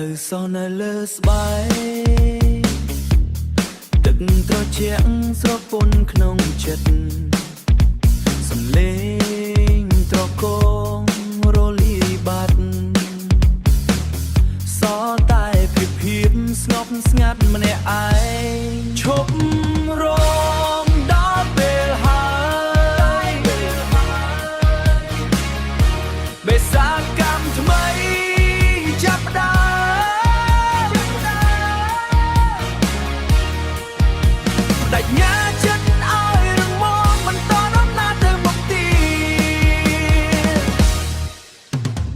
ៅសនៅលើស្បែកទឹកត្រជាក់ស្រពន់ក្នុងចិត្តសំឡេងត្រកងរលាយបាត់សល់តែភាពស្ងប់ស្ងាត់ម្នាក់ឯងឈប់រងដល់ពេលហើយបេសាកម្មថ្មីចាប់ផ្ដើមបដិញ្ញាចិត្តឲ្យរងមកបន្តដំណើរទៅមុខទៀត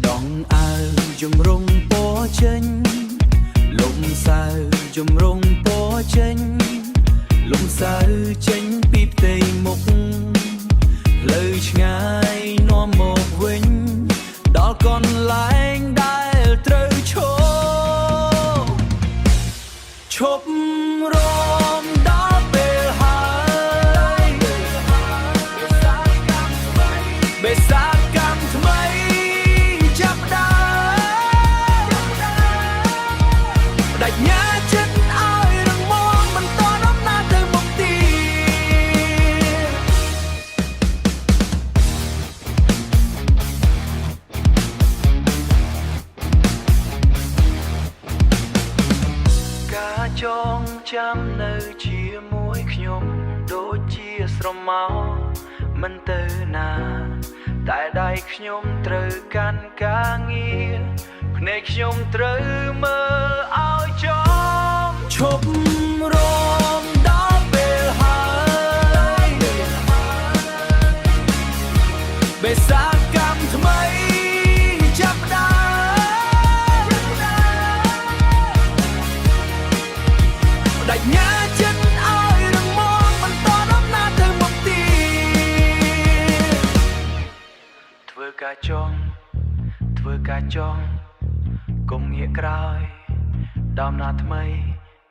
ដងអើជំរងពណ៌ចេញលំសៅជំរងពណ៌ចេញលំសៅចេញពីផ្ទៃមុខផ្លូវឆ្ងាយនាំមកវិញដល់កន្លែងដែលត្រូវឈប់រងដល់ពេលហើយបេសាកម្មថ្មីចាប់ផ្ដើមបដិញ្ញាចិត្តឲ្យរងមកបន្តដំណើរទៅមុខទៀតការចងចាំនៅជាមួយខ្ញុំដូចជាស្រមោលមិនទៅណាតែដៃខ្ញុំត្រូវកាន់ការងារភ្នែកខ្ញុំត្រូវមើលឲ្យចំឈប់រងដល់ពេលហើយបេសាកម្មថ្មីចាប់ផ្ដើមបដិញ្ញាចិត្តឲ្យរងមកបន្តដំណើរទៅមុខទៀតធ្វើការចង់កុំងាកក្រោយដំណើរថ្មី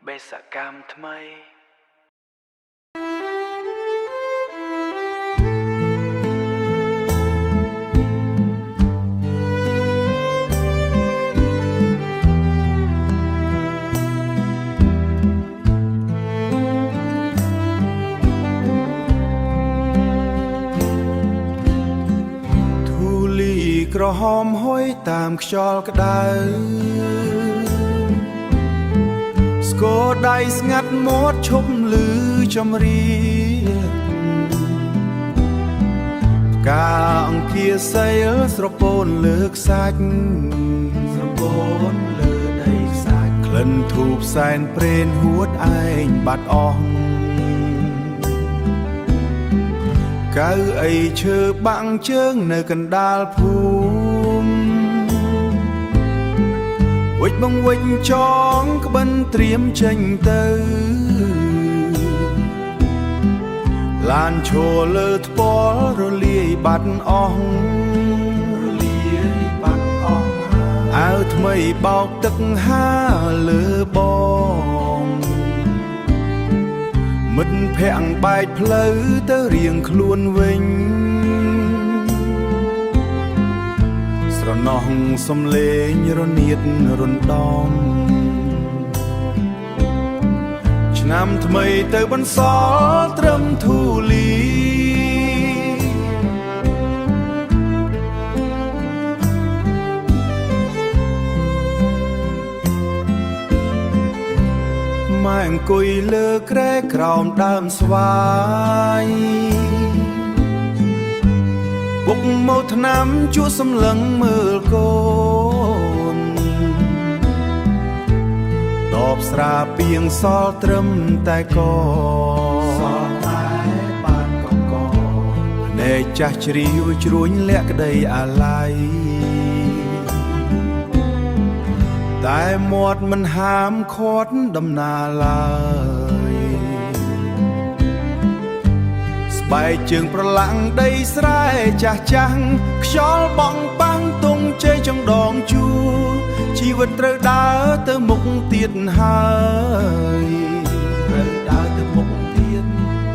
បេសកកម្មថ្មីធូលីក្រហមហុយតាមខ្យល់ក្តៅស្គរដៃស្ងាត់មាត់ឈប់លឺចម្រៀងផ្កាអង្គាសីលស្រពោនលើខ្សាច់ស្រពោនលើដីខ្សាច់ក្លិនធូបសែនព្រេនហួតឯងបាត់អស់កៅអីឈើបាំងជើងនៅកណ្ដាលភូមិវិចបងវិចចងក្បិនត្រៀមចេញទៅឡានឈរលើថ្ពាល់រលាយបាត់អស់អាវថ្មីបោកទឹកហាលើបងមិត្តភ័ក្តិបែកផ្លូវទៅរៀងខ្លួនវិញស្រណោះសំឡេងរនៀតរំដំឆ្នាំថ្មីទៅបន្សល់ត្រឹមធូលីម៉ែអង្គុយលើគ្រែក្រោមដើមស្វាយពុកមកថ្នាំជួសម្លឹងមើលកូនតបស្រាពីងសល់ត្រឹមតែកសល់តែបានកកភ្នែកចាស់ជ្រាវជ្រួញលាក់ក្តីអាល័យតែមាត់មិនហាមឃាត់ដំណើរឡើយស្បែកជើងប្រឡាំងដីស្រែចាស់ចាស់ខ្យល់បងបាំងទងជ័យចង្ដងជួជីវិតត្រូវដើរទៅមុខទៀតហើយត្រូវដើរទៅមុខទៀត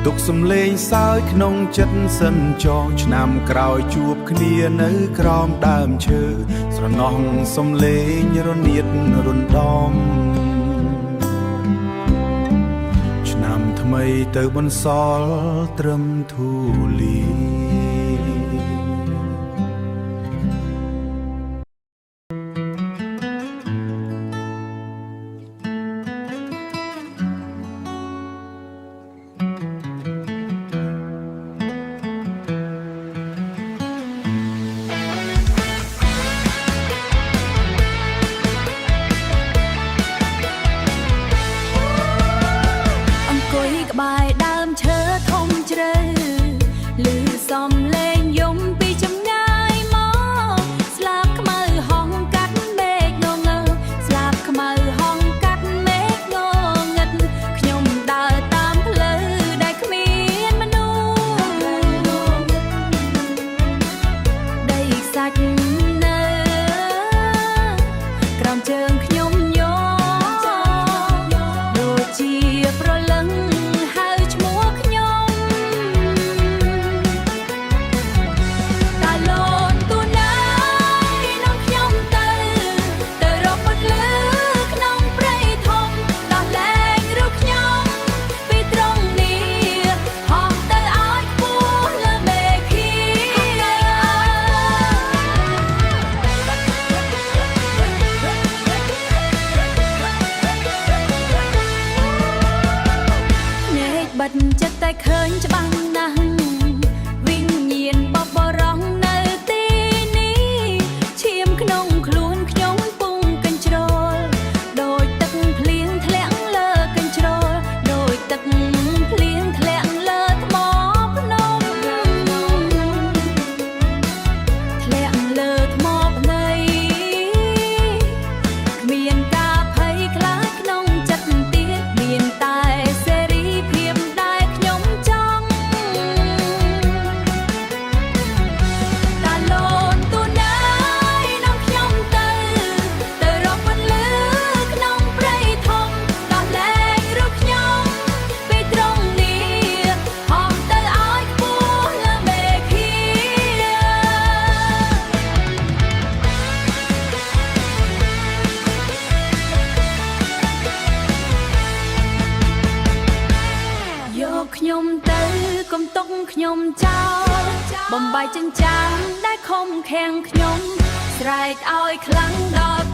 ទុ ទុកសំឡេងសើចក្នុងចិត្តសិនចងឆ្នាំក្រោយជួបគ្នានៅក្រោមដើមឈើស្រណោះសំឡេងរនៀតរំដំឆ្នាំថ្មីទៅបន្សល់ត្រឹមធូលីក្បែរដើមឈើធំជ្រៅឮសំឡេងយំពីចម្ងាយមកស្លាបខ្មៅហងកាត់មេឃងងឹងស្លាបខ្មៅហងកាត់មេឃងងឹតខ្ញុំដើរតាមផ្លូវដែលគ្មានមនុស្សដីសាច់នៅក្រោមជើងខ្ញុំដូចជាប្រលឹងបិទចិត្តតែឃើញច្បាស់ណាស់វិញ្ញាណបបរងនៅទីនេះឈាមក្នុងខ្លួនខ្ញុំពុំកញ្ជ្រោលដោយទឹកភ្លៀងធ្លាក់លើកញ្ជ្រោលដោយទឹកភ្លៀងធ្លាក់លើថ្មភ្នំធ្លាក់លើថ្មភ្នែគ្មានការភ័យខ្លាចក្នុងចិត្តទៀតមានតែសេរីភាពខ្ញុំទៅកុំទុកខ្ញុំចោលបំបាយចិញ្ចាំងដែលខំខាំងខ្ញុំស្រែកឲ្យខ្លាំងដល់